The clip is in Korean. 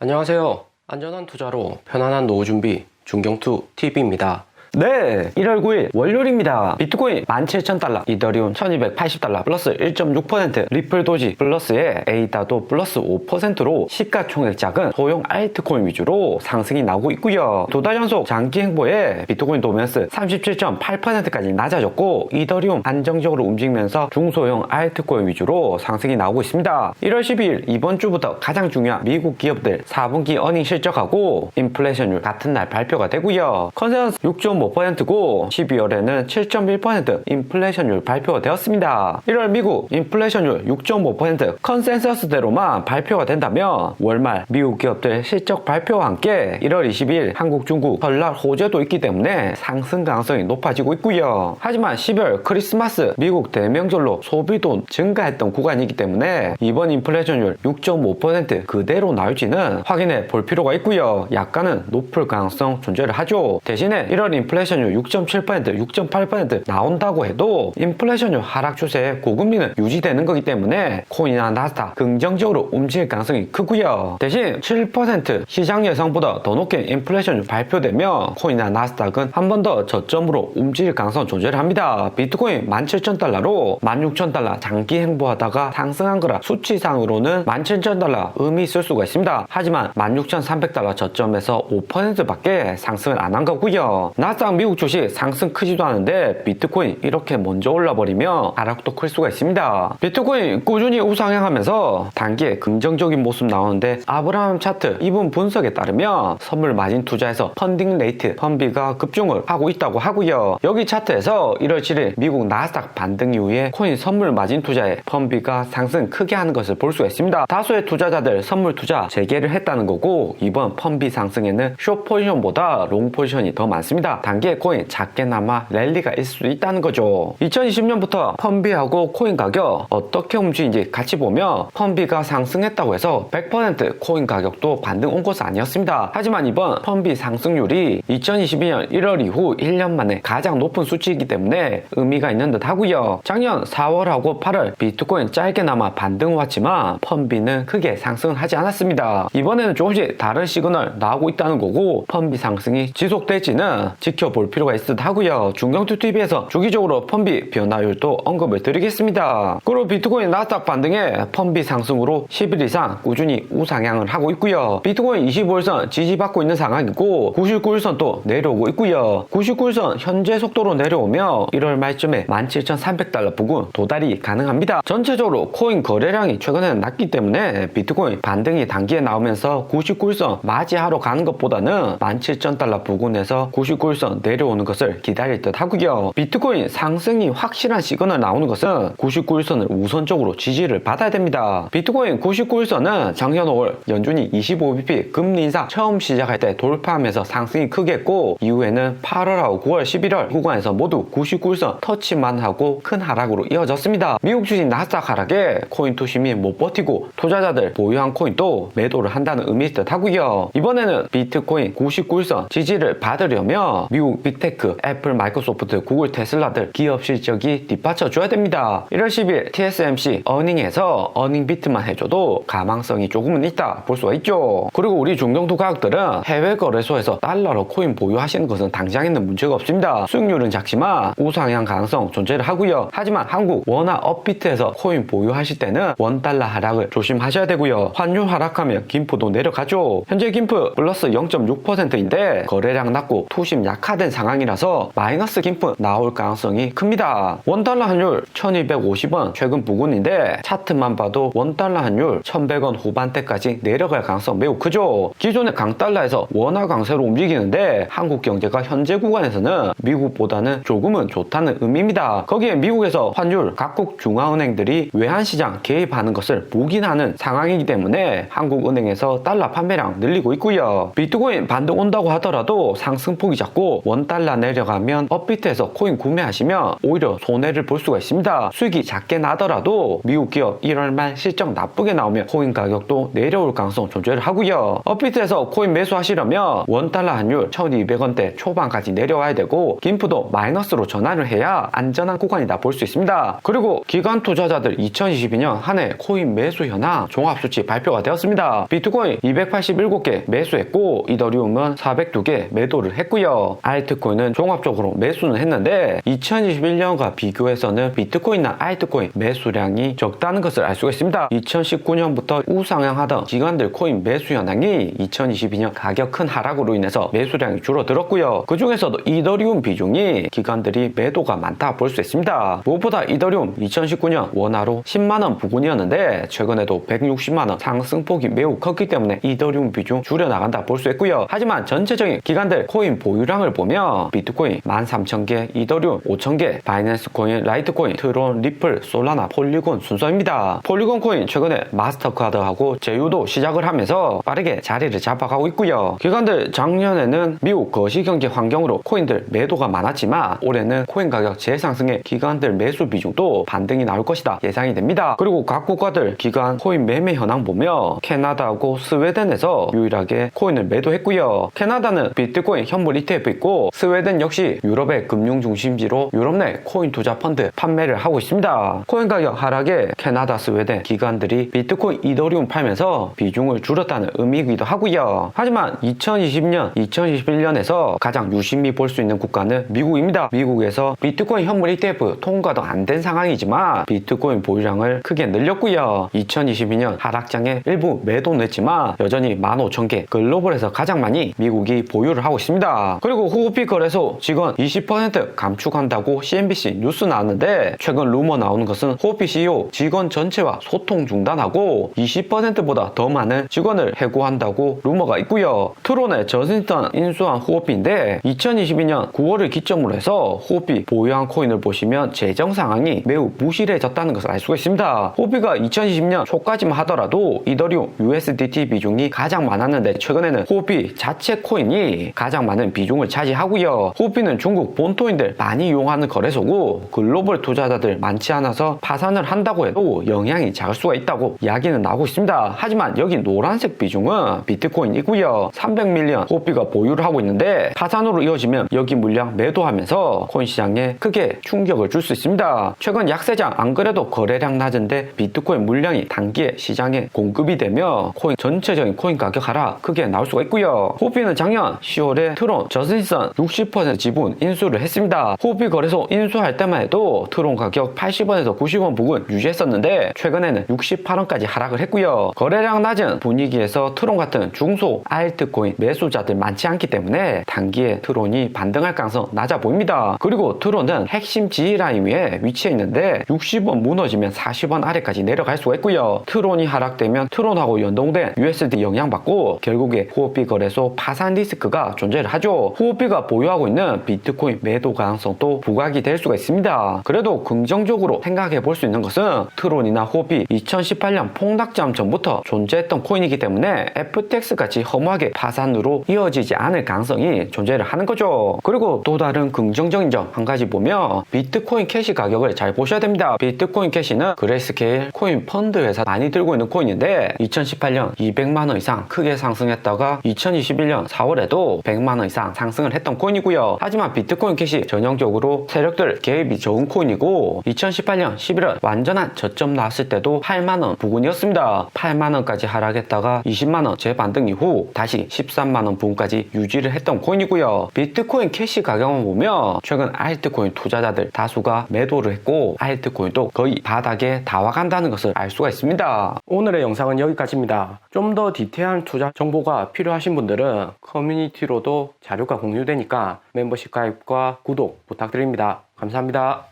안녕하세요. 안전한 투자로 편안한 노후 준비 중경투 TV입니다. 네, 1월 9일 월요일입니다. 비트코인 17,000달러, 이더리움 1280달러 플러스 1.6%, 리플 도지 플러스에 에이다도 플러스 5%로 시가총액 작은 소형 알트코인 위주로 상승이 나오고 있고요. 두 달 연속 장기 행보에 비트코인 도면스 37.8%까지 낮아졌고 이더리움 안정적으로 움직이면서 중소형 알트코인 위주로 상승이 나오고 있습니다. 1월 12일 이번 주부터 가장 중요한 미국 기업들 4분기 어닝 실적하고 인플레이션율 같은 날 발표가 되고요. 컨센서스 6.5%고 12월에는 7.1% 인플레이션율 발표가 되었습니다. 1월 미국 인플레이션율 6.5% 컨센서스대로만 발표가 된다면 월말 미국 기업들 실적 발표와 함께 1월 20일 한국, 중국 설날 호재도 있기 때문에 상승 가능성이 높아지고 있고요. 하지만 12월 크리스마스 미국 대명절로 소비도 증가했던 구간이기 때문에 이번 인플레이션율 6.5% 그대로 나올지는 확인해 볼 필요가 있고요. 약간은 높을 가능성 존재를 하죠. 대신에 1월 인플레이션율 6.7%, 6.8% 나온다고 해도 인플레이션율 하락 추세에 고금리는 유지되는 거기 때문에 코인이나 나스닥 긍정적으로 움직일 가능성이 크고요. 대신 7% 시장 예상보다 더 높게 인플레이션율 발표되면 코인이나 나스닥은 한 번 더 저점으로 움직일 가능성 존재를 합니다. 비트코인 17,000달러로 16,000달러 장기 행보하다가 상승한 거라 수치상으로는 17,000달러 의미 있을 수가 있습니다. 하지만 16,300달러 저점에서 5%밖에 상승을 안 한 거고요. 나스닥 미국 주식 상승 크지도 않은데 비트코인 이렇게 먼저 올라버리면 하락도 클 수가 있습니다. 비트코인 꾸준히 우상향하면서 단기에 긍정적인 모습 나오는데 아브라함 차트 이분 분석에 따르면 선물 마진 투자에서 펀딩 레이트 펀비가 급증을 하고 있다고 하고요. 여기 차트에서 1월 7일 미국 나스닥 반등 이후에 코인 선물 마진 투자에 펀비가 상승 크게 하는 것을 볼 수가 있습니다. 다수의 투자자들 선물 투자 재개를 했다는 거고 이번 펀비 상승에는 숏 포지션보다 롱 포지션이 더 많습니다. 단기에 코인 작게나마 랠리가 있을 수도 있다는 거죠. 2020년부터 펀비하고 코인 가격 어떻게 움직이는지 같이 보면 펀비가 상승했다고 해서 100% 코인 가격도 반등 온 것은 아니었습니다. 하지만 이번 펀비 상승률이 2022년 1월 이후 1년 만에 가장 높은 수치이기 때문에 의미가 있는 듯 하고요. 작년 4월하고 8월 비트코인 짧게나마 반등을 왔지만 펀비는 크게 상승을 하지 않았습니다. 이번에는 조금씩 다른 시그널 나오고 있다는 거고 펀비 상승이 지속될지는 지켜볼 필요가 있을 듯 하고요. 중경투TV에서 주기적으로 펀비 변화율도 언급을 드리겠습니다. 그리고 비트코인 나스닥 반등에 펀비 상승으로 10일 이상 꾸준히 우상향을 하고 있고요. 비트코인 25일선 지지받고 있는 상황이고 99일선 또 내려오고 있고요. 99일선 현재 속도로 내려오며 1월 말쯤에 17,300달러 부근 도달이 가능합니다. 전체적으로 코인 거래량이 최근에는 낮기 때문에 비트코인 반등이 단기에 나오면서 99일선 맞이하러 가는 것보다는 17,000달러 부근에서 99일선 내려오는 것을 기다릴 듯 하고요. 비트코인 상승이 확실한 시그널 나오는 것은 99일선을 우선적으로 지지를 받아야 됩니다. 비트코인 99일선은 작년 5월 연준이 25bp 금리 인상 처음 시작할 때 돌파하면서 상승이 크게 했고 이후에는 8월하고 9월, 11월 구간에서 모두 99일선 터치만 하고 큰 하락으로 이어졌습니다. 미국 주식 나스닥 하락에 코인 투심이 못 버티고 투자자들 보유한 코인도 매도를 한다는 의미일 듯 하고요. 이번에는 비트코인 99일선 지지를 받으려면 미국 빅테크, 애플, 마이크로소프트, 구글, 테슬라들 기업 실적이 뒷받쳐 줘야 됩니다. 1월 10일 TSMC 어닝에서 어닝 비트만 해줘도 가망성이 조금은 있다 볼 수가 있죠. 그리고 우리 중경투 가격들은 해외 거래소에서 달러로 코인 보유하시는 것은 당장에는 문제가 없습니다. 수익률은 작지만 우상향 가능성 존재를 하고요. 하지만 한국 원화 업비트에서 코인 보유하실 때는 원달러 하락을 조심하셔야 되고요. 환율 하락하면 김프도 내려가죠. 현재 김프 플러스 0.6%인데 거래량 낮고 투심 약화된 상황이라서 마이너스 김프 나올 가능성이 큽니다. 원달러 환율 1250원 최근 부근인데 차트만 봐도 원달러 환율 1100원 후반대까지 내려갈 가능성 매우 크죠. 기존의 강달러에서 원화 강세로 움직이는데 한국 경제가 현재 구간에서는 미국보다는 조금은 좋다는 의미입니다. 거기에 미국에서 환율 각국 중앙은행들이 외환시장 개입하는 것을 묵인하는 상황이기 때문에 한국은행에서 달러 판매량 늘리고 있고요. 비트코인 반등 온다고 하더라도 상승폭이 작고 그리고 원달러 내려가면 업비트에서 코인 구매하시면 오히려 손해를 볼 수가 있습니다. 수익이 작게 나더라도 미국 기업 1월 말 실적 나쁘게 나오면 코인 가격도 내려올 가능성 존재를 하고요. 업비트에서 코인 매수하시려면 원달러 환율 1200원대 초반까지 내려와야 되고 김프도 마이너스로 전환을 해야 안전한 구간이다 볼 수 있습니다. 그리고 기관 투자자들 2022년 한 해 코인 매수 현황 종합수치 발표가 되었습니다. 비트코인 287개 매수했고 이더리움은 402개 매도를 했고요. 알트코인은 종합적으로 매수는 했는데 2021년과 비교해서는 비트코인이나 알트코인 매수량이 적다는 것을 알 수가 있습니다. 2019년부터 우상향하던 기관들 코인 매수 현황이 2022년 가격 큰 하락으로 인해서 매수량이 줄어들었고요. 그 중에서도 이더리움 비중이 기관들이 매도가 많다 볼 수 있습니다. 무엇보다 이더리움 2019년 원화로 10만원 부근이었는데 최근에도 160만원 상승폭이 매우 컸기 때문에 이더리움 비중 줄여나간다 볼 수 있고요. 하지만 전체적인 기관들 코인 보유량을 보면 비트코인 13,000개, 이더리움 5,000개, 바이낸스 코인, 라이트코인, 트론, 리플, 솔라나, 폴리곤 순서입니다. 폴리곤 코인 최근에 마스터카드하고 제휴도 시작을 하면서 빠르게 자리를 잡아가고 있고요. 기관들 작년에는 미국 거시경제 환경으로 코인들 매도가 많았지만 올해는 코인 가격 재상승에 기관들 매수 비중도 반등이 나올 것이다 예상이 됩니다. 그리고 각 국가들 기관 코인 매매 현황 보면 캐나다하고 스웨덴에서 유일하게 코인을 매도했고요. 캐나다는 비트코인 현물 ETF 있고 스웨덴 역시 유럽의 금융 중심지로 유럽 내 코인 투자 펀드 판매를 하고 있습니다. 코인 가격 하락에 캐나다, 스웨덴 기관들이 비트코인, 이더리움 팔면서 비중을 줄였다는 의미이기도 하고요. 하지만 2020년, 2021년에서 가장 유심히 볼 수 있는 국가는 미국입니다. 미국에서 비트코인 현물 ETF 통과도 안 된 상황이지만 비트코인 보유량을 크게 늘렸고요. 2022년 하락장에 일부 매도는 했지만 여전히 15,000개 글로벌에서 가장 많이 미국이 보유를 하고 있습니다. 그리고 호흡비 거래소 직원 20% 감축한다고 CNBC 뉴스 나왔는데 최근 루머 나오는 것은 호흡비 CEO 직원 전체와 소통 중단하고 20%보다 더 많은 직원을 해고한다고 루머가 있고요. 트론의 저스틴 인수한 호흡비인데 2022년 9월을 기점으로 해서 호흡비 보유한 코인을 보시면 재정 상황이 매우 무실해졌다는 것을 알 수가 있습니다. 호흡비가 2020년 초까지만 하더라도 이더리움, USDT 비중이 가장 많았는데 최근에는 호흡비 자체 코인이 가장 많은 비중을 차지하고요. 호흡비는 중국 본토인들 많이 이용하는 거래소고 글로벌 투자자들 많지 않아서 파산을 한다고 해도 영향이 작을 수가 있다고 이야기는 나오고 있습니다. 하지만 여기 노란색 비중은 비트코인이고요. 300밀리언 호흡비가 보유를 하고 있는데 파산으로 이어지면 여기 물량 매도하면서 코인 시장에 크게 충격을 줄 수 있습니다. 최근 약세장 안 그래도 거래량 낮은데 비트코인 물량이 단기에 시장에 공급이 되며 코인 전체적인 코인 가격 하락 크게 나올 수가 있고요. 호흡비는 작년 10월에 트론 저스틴 60% 지분 인수를 했습니다. 호흡비 거래소 인수할 때만 해도 트론 가격 80원에서 90원 부근 유지했었는데 최근에는 68원까지 하락을 했고요. 거래량 낮은 분위기에서 트론 같은 중소 알트코인 매수자들 많지 않기 때문에 단기에 트론이 반등할 가능성 낮아 보입니다. 그리고 트론은 핵심 지지 라인 위에 위치해 있는데 60원 무너지면 40원 아래까지 내려갈 수가 있고요. 트론이 하락되면 트론하고 연동된 USD 영향받고 결국에 호흡비 거래소 파산 리스크가 존재를 하죠. 호흡비가 보유하고 있는 비트코인 매도 가능성도 부각이 될 수가 있습니다. 그래도 긍정적으로 생각해 볼 수 있는 것은 트론이나 호흡비 2018년 폭락점 전부터 존재했던 코인이기 때문에 FTX 같이 허무하게 파산으로 이어지지 않을 가능성이 존재를 하는 거죠. 그리고 또 다른 긍정적인 점 한 가지 보면 비트코인 캐시 가격을 잘 보셔야 됩니다. 비트코인 캐시는 그레이스케일 코인 펀드 회사 많이 들고 있는 코인인데 2018년 200만원 이상 크게 상승했다가 2021년 4월에도 100만원 이상 상승을 했던 코인이고요. 하지만 비트코인 캐시 전형적으로 세력들 개입이 적은 코인이고 2018년 11월 완전한 저점 나왔을 때도 8만원 부근이었습니다. 8만원까지 하락했다가 20만원 재반등 이후 다시 13만원 부근까지 유지를 했던 코인이고요. 비트코인 캐시 가격을 보면 최근 알트코인 투자자들 다수가 매도를 했고 알트코인도 거의 바닥에 다 와간다는 것을 알 수가 있습니다. 오늘의 영상은 여기까지입니다. 좀 더 디테일한 투자 정보가 필요하신 분들은 커뮤니티로도 자료가 공유되니까 멤버십 가입과 구독 부탁드립니다. 감사합니다.